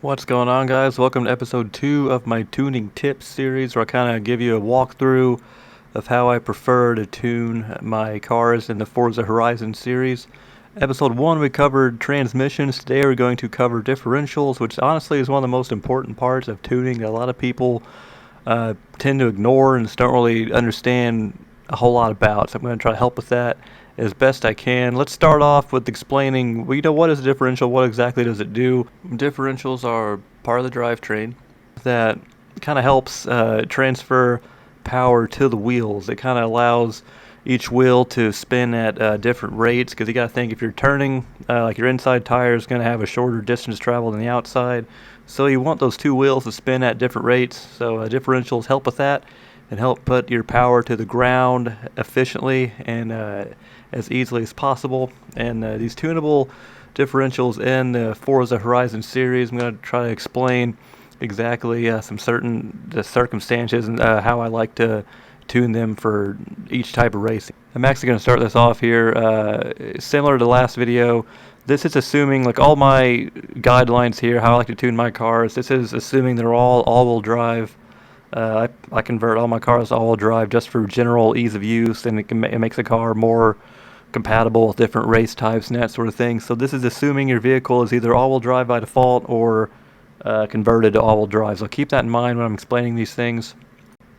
What's going on, guys? Welcome to episode 2 of my tuning tips series, where I kind of give you a walkthrough of how I prefer to tune my cars in the Forza Horizon series. Episode 1, we covered transmissions. Today we're going to cover differentials, which honestly is one of the most important parts of tuning that a lot of people tend to ignore and just don't really understand a whole lot about. So I'm going to try to help with that as best I can. Let's start off with explaining, what is a differential? What exactly does it do? Differentials are part of the drivetrain that kind of helps transfer power to the wheels. It kind of allows each wheel to spin at different rates, because you got to think, if you're turning, like your inside tire is going to have a shorter distance traveled than the outside, so you want those two wheels to spin at different rates. So differentials help with that and help put your power to the ground efficiently and as easily as possible. And these tunable differentials in the Forza Horizon series, I'm going to try to explain exactly some certain circumstances and how I like to tune them for each type of racing. I'm actually going to start this off here similar to the last video. This is assuming, like, all my guidelines here, how I like to tune my cars. This is assuming they're all-wheel drive. I convert all my cars to all-wheel drive just for general ease of use, and it makes a car more compatible with different race types and that sort of thing. So this is assuming your vehicle is either all-wheel drive by default or converted to all-wheel drive. So keep that in mind when I'm explaining these things.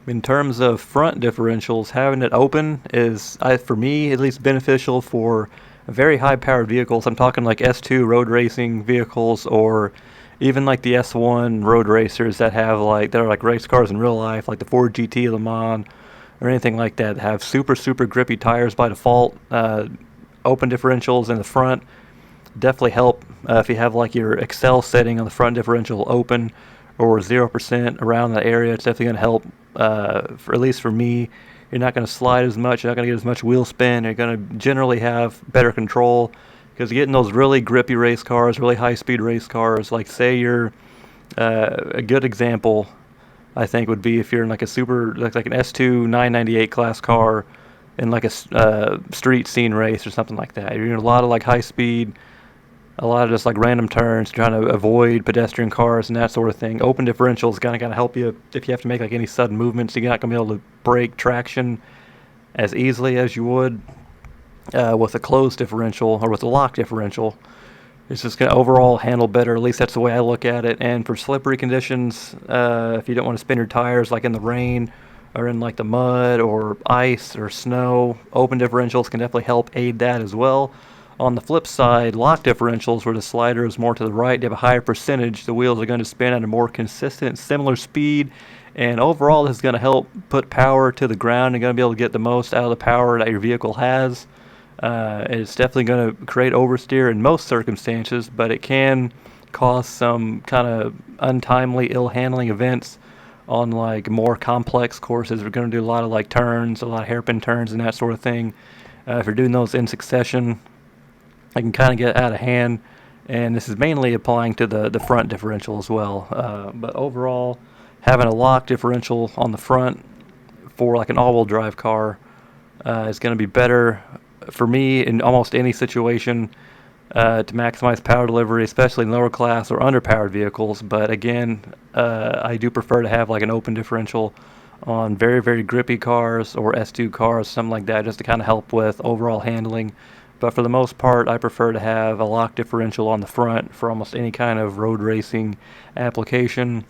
In terms of front differentials, having it open is, for me at least, beneficial for very high-powered vehicles. I'm talking like S2 road racing vehicles, or even like the S1 road racers that are like race cars in real life, like the Ford GT Le Mans or anything like that have super grippy tires by default. Open differentials in the front definitely help. If you have like your Excel setting on the front differential open or 0% around that area, it's definitely going to help. At least for me, you're not going to slide as much, you're not going to get as much wheel spin, you're going to generally have better control, because getting those really grippy race cars, really high-speed race cars, like say you're a good example, I think, would be if you're in like a like an S2 998 class car in like a street scene race or something like that. You're in a lot of like high speed, a lot of just like random turns, trying to avoid pedestrian cars and that sort of thing. Open differential is going to help you if you have to make like any sudden movements. You're not going to be able to break traction as easily as you would with a closed differential or with a locked differential. It's just going to overall handle better. At least that's the way I look at it. And for slippery conditions, if you don't want to spin your tires like in the rain or in like the mud or ice or snow, open differentials can definitely help aid that as well. On the flip side, lock differentials, where the slider is more to the right, they have a higher percentage. The wheels are going to spin at a more consistent, similar speed, and overall this is going to help put power to the ground. You're going to be able to get the most out of the power that your vehicle has. It's definitely going to create oversteer in most circumstances, but it can cause some kind of untimely ill handling events on like more complex courses. We're going to do a lot of like turns, a lot of hairpin turns and that sort of thing. If you're doing those in succession, I can kind of get out of hand, and this is mainly applying to the front differential as well. But overall, having a lock differential on the front for like an all-wheel drive car is going to be better for me in almost any situation to maximize power delivery, especially in lower class or underpowered vehicles. But again, I do prefer to have like an open differential on very grippy cars or S2 cars, something like that, just to kind of help with overall handling. But for the most part, I prefer to have a lock differential on the front for almost any kind of road racing application.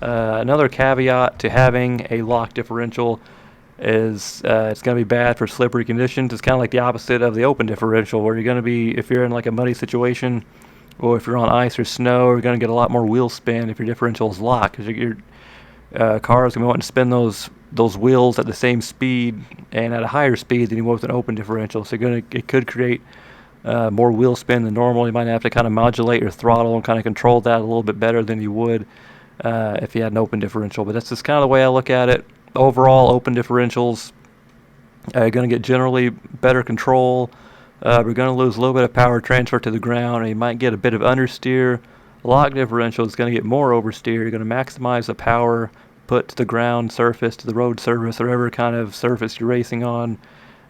Another caveat to having a lock differential is it's going to be bad for slippery conditions. It's kind of like the opposite of the open differential, where you're going to be, if you're in like a muddy situation or if you're on ice or snow, you're going to get a lot more wheel spin if your differential is locked, because your car is going to want to spin those wheels at the same speed and at a higher speed than you would with an open differential. So it could create more wheel spin than normal. You might have to kind of modulate your throttle and kind of control that a little bit better than you would if you had an open differential. But that's just kind of the way I look at it. Overall, open differentials are going to get generally better control. We're going to lose a little bit of power transfer to the ground, and you might get a bit of understeer. Lock differential is going to get more oversteer. You're going to maximize the power put to the ground surface, to the road surface, or whatever kind of surface you're racing on.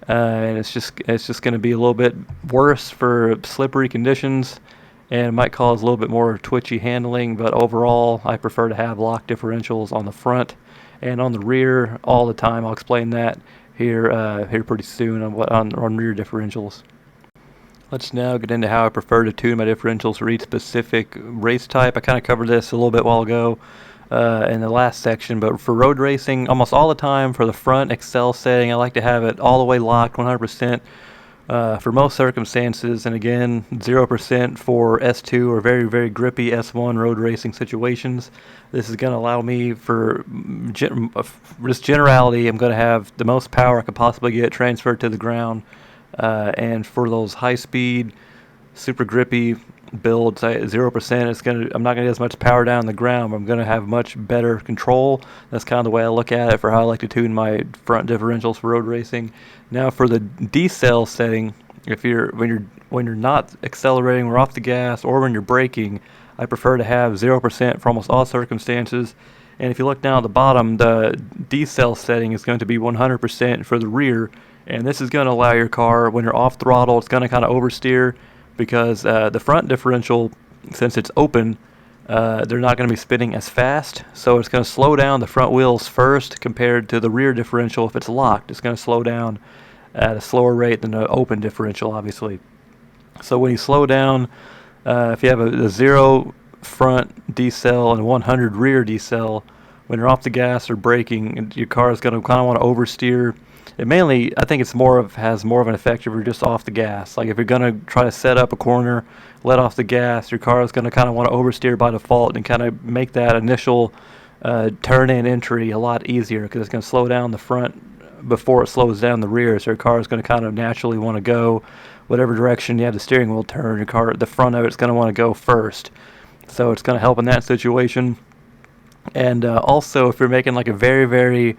And it's just going to be a little bit worse for slippery conditions. and it might cause a little bit more twitchy handling, but overall I prefer to have lock differentials on the front and on the rear all the time. I'll explain that here pretty soon on rear differentials. Let's now get into how I prefer to tune my differentials for each specific race type. I kind of covered this a little bit while ago in the last section, but for road racing, almost all the time for the front Excel setting, I like to have it all the way locked 100% for most circumstances, and again 0% for S2 or very, very grippy S1 road racing situations. This is going to allow me for just generality, I'm going to have the most power I could possibly get transferred to the ground. And for those high-speed, super grippy builds, 0%, I'm not gonna get as much power down the ground, but I'm gonna have much better control. That's kind of the way I look at it for how I like to tune my front differentials for road racing. Now for the decel setting, when you're not accelerating or off the gas, or when you're braking, I prefer to have 0% for almost all circumstances. And if you look down at the bottom, the decel setting is going to be 100% for the rear. And this is going to allow your car, when you're off throttle, it's going to kind of oversteer, because the front differential, since it's open, they're not going to be spinning as fast. So it's going to slow down the front wheels first compared to the rear differential. If it's locked, it's going to slow down at a slower rate than the open differential, obviously. So when you slow down, if you have a 0 front decel and 100 rear decel, when you're off the gas or braking, your car is going to kind of want to oversteer. It mainly, I think it's has more of an effect if you're just off the gas. Like if you're going to try to set up a corner, let off the gas, your car is going to kind of want to oversteer by default and kind of make that initial turn-in entry a lot easier, because it's going to slow down the front before it slows down the rear. So your car is going to kind of naturally want to go whatever direction you have the steering wheel turn. The front of it's going to want to go first. So it's going to help in that situation. And also, if you're making like a very, very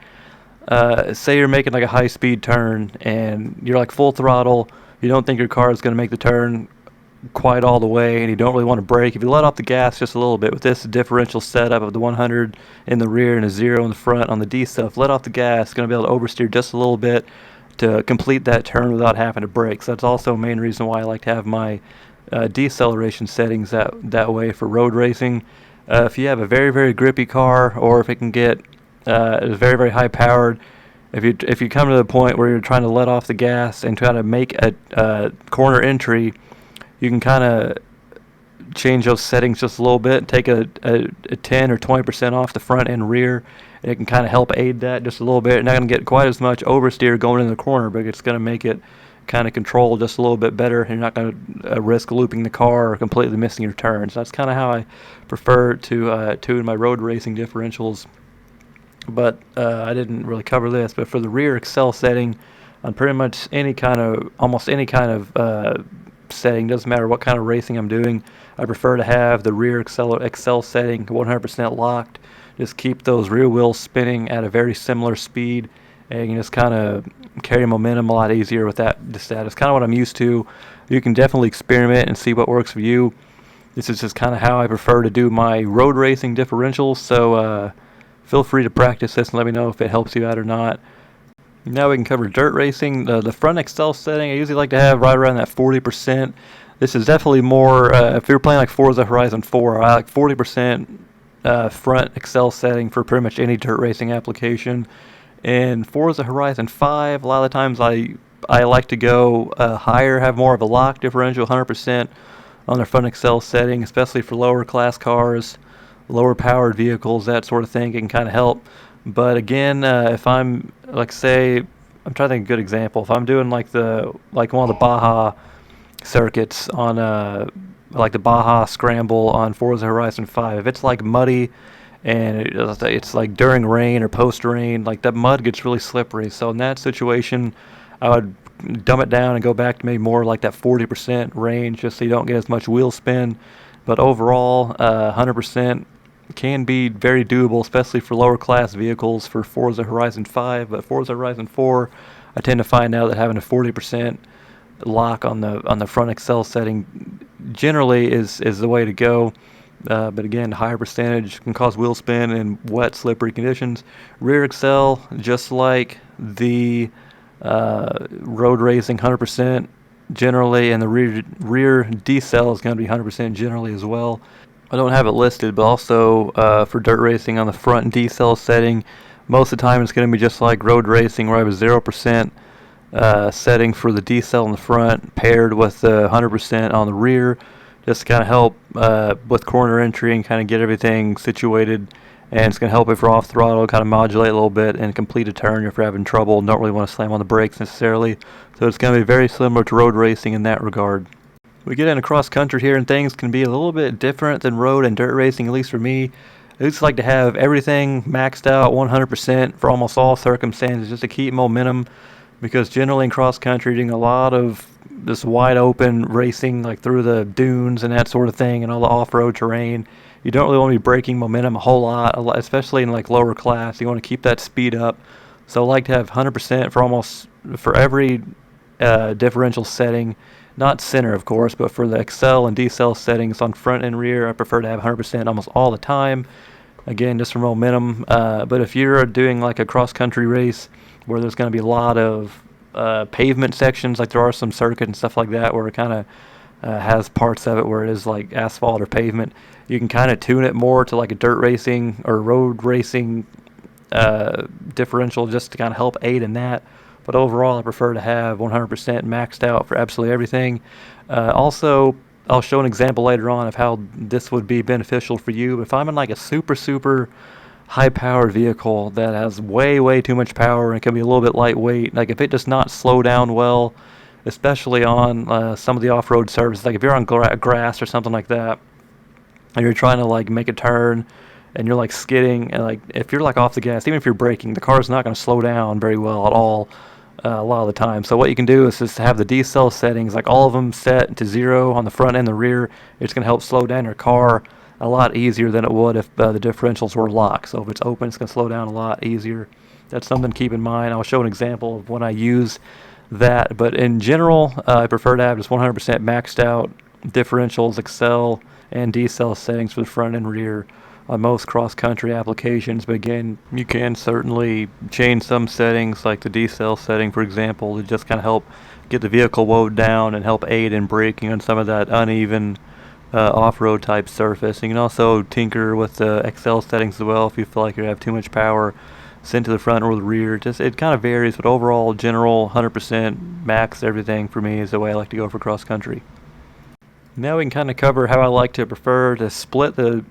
say you're making like a high-speed turn and you're like full throttle, you don't think your car is going to make the turn quite all the way, and you don't really want to brake. If you let off the gas just a little bit with this differential setup of the 100 in the rear and a 0 in the front on the D stuff, let off the gas, it's going to be able to oversteer just a little bit to complete that turn without having to brake. So that's also a main reason why I like to have my deceleration settings that way for road racing. If you have a very, very grippy car, or if it can get is very, very high powered, if you come to the point where you're trying to let off the gas and try to make a corner entry, you can kind of change those settings just a little bit, take a 10 or 20% off the front and rear, and it can kind of help aid that just a little bit. You're not going to get quite as much oversteer going in the corner, but it's going to make it kind of control just a little bit better. You're not going to risk looping the car or completely missing your turns. That's kind of how I prefer to tune my road racing differentials. But I didn't really cover this, but for the rear Excel setting, on pretty much almost any kind of setting, doesn't matter what kind of racing I'm doing, I prefer to have the rear Excel setting 100% locked. Just keep those rear wheels spinning at a very similar speed, and you can just kind of carry momentum a lot easier with that. That's kind of what I'm used to. You can definitely experiment and see what works for you. This is just kind of how I prefer to do my road racing differentials, so feel free to practice this and let me know if it helps you out or not. Now we can cover dirt racing. The front Excel setting, I usually like to have right around that 40%. This is definitely more, if you're playing like Forza Horizon 4, I like 40% front Excel setting for pretty much any dirt racing application. In Forza Horizon 5, a lot of the times I like to go higher, have more of a lock differential, 100% on their front Excel setting, especially for lower class cars, lower powered vehicles, that sort of thing. It can kind of help. But again, if I'm, like, say, I'm trying to think of a good example. If I'm doing like one of the Baja circuits on like the Baja Scramble on Forza Horizon 5, if it's like muddy and it's like during rain or post rain, like that mud gets really slippery. So in that situation, I would dumb it down and go back to maybe more like that 40% range, just so you don't get as much wheel spin. But overall, 100% can be very doable, especially for lower class vehicles for Forza Horizon 5. But Forza Horizon 4, I tend to find out that having a 40% lock on the front Excel setting generally is the way to go. But again, higher percentage can cause wheel spin in wet, slippery conditions. Rear Excel, just like the road racing 100%, generally, and the rear decel is going to be 100% generally as well. I don't have it listed, but also for dirt racing on the front decel setting, most of the time it's going to be just like road racing where I have a 0% setting for the decel in the front paired with the 100% on the rear, just to kind of help with corner entry and kind of get everything situated. And it's going to help if you're off throttle, kind of modulate a little bit and complete a turn if you're having trouble and don't really want to slam on the brakes necessarily. So it's going to be very similar to road racing in that regard. We get into cross country here, and things can be a little bit different than road and dirt racing, at least for me. I just like to have everything maxed out 100% for almost all circumstances, just to keep momentum, because generally in cross country, you're doing a lot of this wide open racing, like through the dunes and that sort of thing, and all the off-road terrain. You don't really want to be breaking momentum a lot, especially in like lower class. You want to keep that speed up. So I like to have 100% for every differential setting. Not center, of course, but for the accel and decel settings on front and rear, I prefer to have 100% almost all the time. Again, just for momentum. But if you're doing like a cross-country race where there's going to be a lot of pavement sections, like there are some circuit and stuff like that, where it kind of has parts of it where it is like asphalt or pavement, you can kind of tune it more to like a dirt racing or road racing differential, just to kind of help aid in that. But overall, I prefer to have 100% maxed out for absolutely everything. Also, I'll show an example later on of how this would be beneficial for you. If I'm in like a super high-powered vehicle that has way too much power and can be a little bit lightweight, like if it does not slow down well, especially on some of the off-road surfaces, like if you're on grass or something like that, and you're trying to like make a turn, and you're like skidding, and like if you're like off the gas, even if you're braking, the car's not going to slow down very well at all a lot of the time. So what you can do is just have the decel settings, like all of them set to 0 on the front and the rear. It's going to help slow down your car a lot easier than it would if the differentials were locked. So if it's open, it's going to slow down a lot easier. That's something to keep in mind. I'll show an example of when I use that. But in general, I prefer to have just 100% maxed out differentials, accel, and decel settings for the front and rear on most cross-country applications. But again, you can certainly change some settings, like the decel setting, for example, to just kind of help get the vehicle wound down and help aid in braking on some of that uneven off-road type surface. You can also tinker with the accel settings as well if you feel like you have too much power sent to the front or the rear. Just it kind of varies, but overall, general 100% max everything for me is the way I like to go for cross-country. Now we can kind of cover how I like to prefer to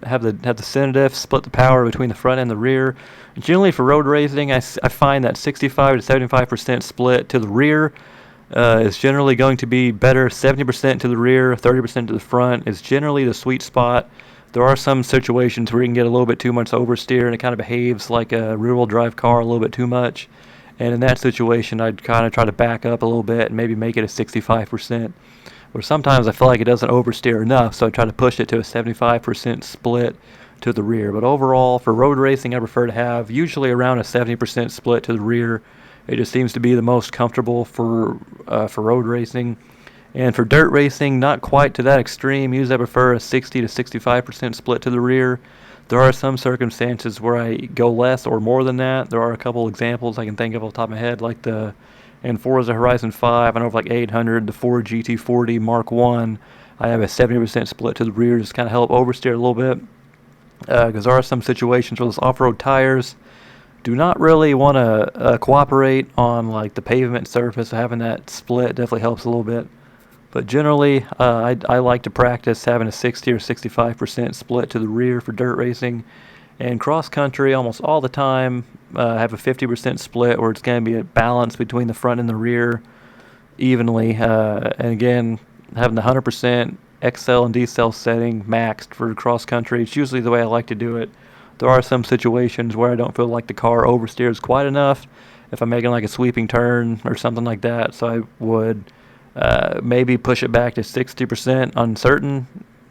have the center diff split the power between the front and the rear. Generally for road racing, I find that 65 to 75% split to the rear is generally going to be better. 70% to the rear, 30% to the front is generally the sweet spot. There are some situations where you can get a little bit too much oversteer and it kind of behaves like a rear-wheel drive car a little bit too much. And in that situation, I'd kind of try to back up a little bit and maybe make it a 65%. Or sometimes I feel like it doesn't oversteer enough, so I try to push it to a 75% split to the rear. But overall, for road racing, I prefer to have usually around a 70% split to the rear. It just seems to be the most comfortable for road racing. And for dirt racing, not quite to that extreme. Usually I prefer a 60 to 65% split to the rear. There are some circumstances where I go less or more than that. There are a couple examples I can think of off the top of my head, like in Forza Horizon 5, I know for like 800, the Ford GT40 Mark 1, I have a 70% split to the rear, just kind of help oversteer a little bit. Because there are some situations where those off-road tires do not really want to cooperate on like the pavement surface. So having that split definitely helps a little bit. But generally, I like to practice having a 60 or 65% split to the rear for dirt racing. And cross country, almost all the time, have a 50% split where it's going to be a balance between the front and the rear evenly. And again, having the 100% XL and decel setting maxed for cross country, it's usually the way I like to do it. There are some situations where I don't feel like the car oversteers quite enough if I'm making like a sweeping turn or something like that. So I would maybe push it back to 60% on certain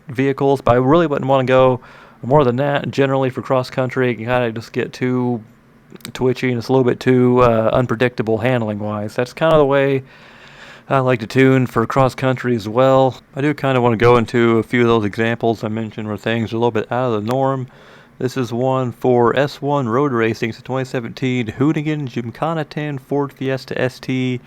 vehicles, but I really wouldn't want to go more than that. Generally for cross country, it can kind of just get too twitchy and it's a little bit too unpredictable handling wise. That's kind of the way I like to tune for cross country as well. I do kind of want to go into a few of those examples I mentioned where things are a little bit out of the norm. This is one for S1 road racing. It's a 2017 Hoonigan Gymkhana 10 Ford Fiesta ST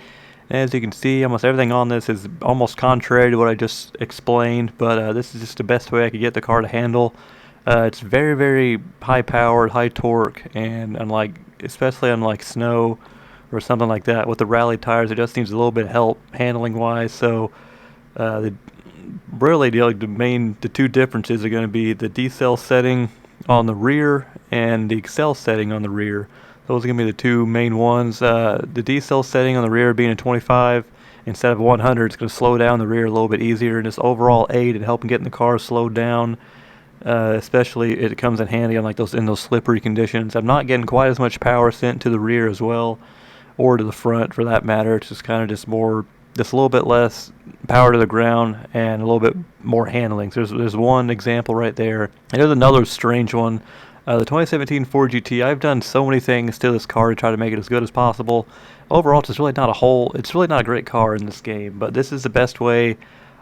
And as you can see, almost everything on this is almost contrary to what I just explained, but this is just the best way I could get the car to handle. It's very, very high powered, high torque, and especially on like snow or something like that with the rally tires, it just needs a little bit of help handling wise. So the really the two differences are going to be the decel setting on the rear and the accel setting on the rear. Those are going to be the two main ones. The decel setting on the rear being a 25 instead of 100, it's going to slow down the rear a little bit easier, and just overall aid in helping getting the car slowed down. Especially it comes in handy on like those slippery conditions. I'm not getting quite as much power sent to the rear as well, or to the front for that matter. It's just kind of just a little bit less power to the ground and a little bit more handling. So there's one example right there. And there's another strange one. The 2017 Ford GT, I've done so many things to this car to try to make it as good as possible. Overall, it's really not a great car in this game, but this is the best way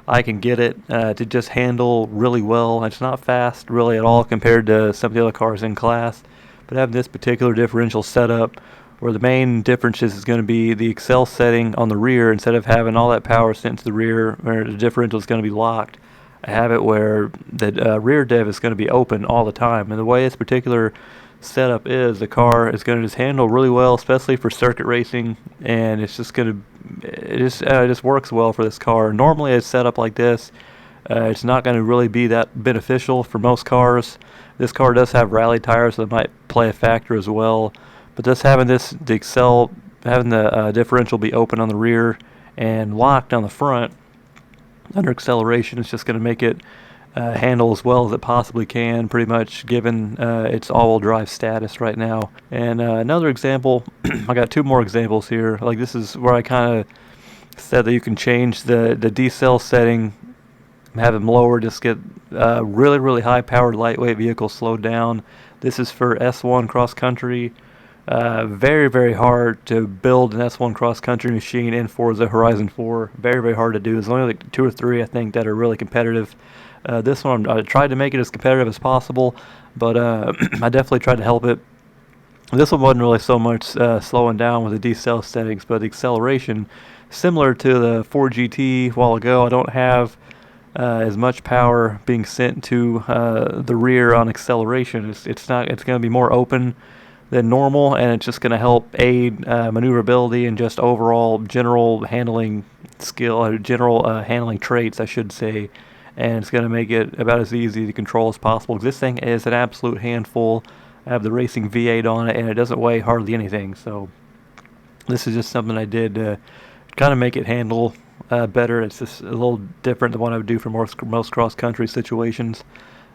I can get it to just handle really well. It's not fast really at all compared to some of the other cars in class, but having this particular differential setup where the main difference is going to be the accel setting on the rear. Instead of having all that power sent to the rear where the differential is going to be locked, I have it where the rear div is going to be open all the time. And the way this particular setup is, the car is going to just handle really well, especially for circuit racing, and it's just going to it just works well for this car. Normally a setup like this, it's not going to really be that beneficial for most cars. This car does have rally tires, so it might play a factor as well. But just having having the differential be open on the rear and locked on the front under acceleration, it's just going to make it handle as well as it possibly can, pretty much given its all-wheel drive status right now. And another example, I got two more examples here. Like this is where I kind of said that you can change the decel setting, have them lower, just get really, really high-powered, lightweight vehicle slowed down. This is for S1 cross-country. Very, very hard to build an S1 cross-country machine in Forza Horizon 4. Very, very hard to do. There's only like 2 or 3, I think, that are really competitive. This one, I tried to make it as competitive as possible, but I definitely tried to help it. This one wasn't really so much slowing down with the decel settings, but the acceleration, similar to the Ford GT a while ago, I don't have as much power being sent to the rear on acceleration. It's going to be more open than normal, and it's just going to help aid maneuverability and just overall general handling skill, or general handling traits, I should say. And it's going to make it about as easy to control as possible. This thing is an absolute handful. I have the racing V8 on it, and it doesn't weigh hardly anything. So this is just something I did to kind of make it handle better. It's just a little different than what I would do for most cross-country situations.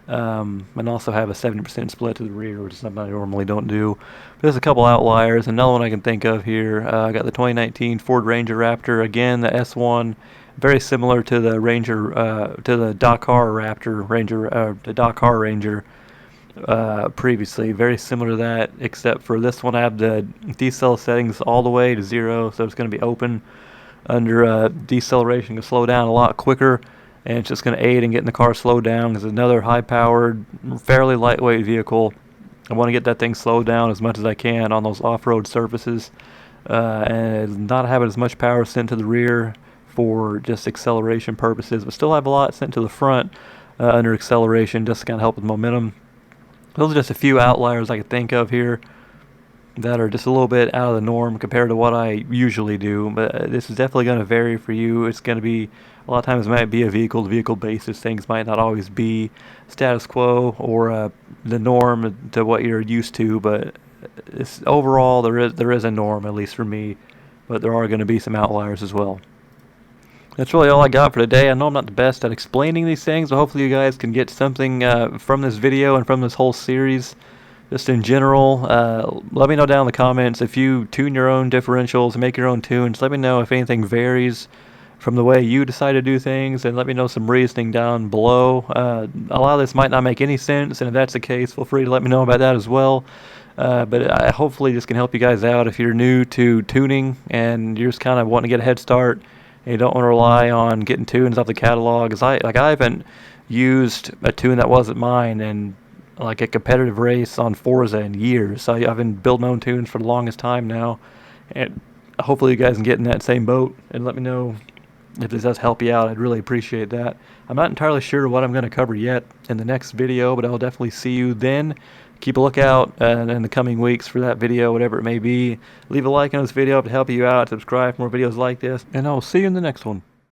And also have a 70% split to the rear, which is something I normally don't do. But there's a couple outliers. Another one I can think of here, I got the 2019 Ford Ranger Raptor. Again, the S1, very similar to the Ranger, to the Dakar Raptor Ranger, the Dakar Ranger previously. Very similar to that, except for this one I have the decel settings all the way to 0, so it's going to be open under deceleration to slow down a lot quicker. And it's just going to aid in getting the car slowed down. It's another high-powered, fairly lightweight vehicle. I want to get that thing slowed down as much as I can on those off-road surfaces, and not having as much power sent to the rear for just acceleration purposes, but still have a lot sent to the front under acceleration just to kind of help with momentum. Those are just a few outliers I could think of here that are just a little bit out of the norm compared to what I usually do, but this is definitely going to vary for you. It's going to be, a lot of times it might be a vehicle-to-vehicle basis. Things might not always be status quo or the norm to what you're used to, but overall there is a norm, at least for me, but there are going to be some outliers as well. That's really all I got for today. I know I'm not the best at explaining these things, but hopefully you guys can get something from this video and from this whole series. Just in general, let me know down in the comments if you tune your own differentials, make your own tunes. Let me know if anything varies from the way you decide to do things, and let me know some reasoning down below. A lot of this might not make any sense, and if that's the case, feel free to let me know about that as well. But I hopefully this can help you guys out if you're new to tuning and you're just kind of wanting to get a head start and you don't want to rely on getting tunes off the catalog. Cause I haven't used a tune that wasn't mine and like a competitive race on Forza in years. So I've been building my own tunes for the longest time now, and hopefully you guys can get in that same boat, and let me know if this does help you out. I'd really appreciate that. I'm not entirely sure what I'm going to cover yet in the next video, but I'll definitely see you then. Keep a lookout in the coming weeks for that video, whatever it may be. Leave a like on this video to help you out. Subscribe for more videos like this, and I'll see you in the next one.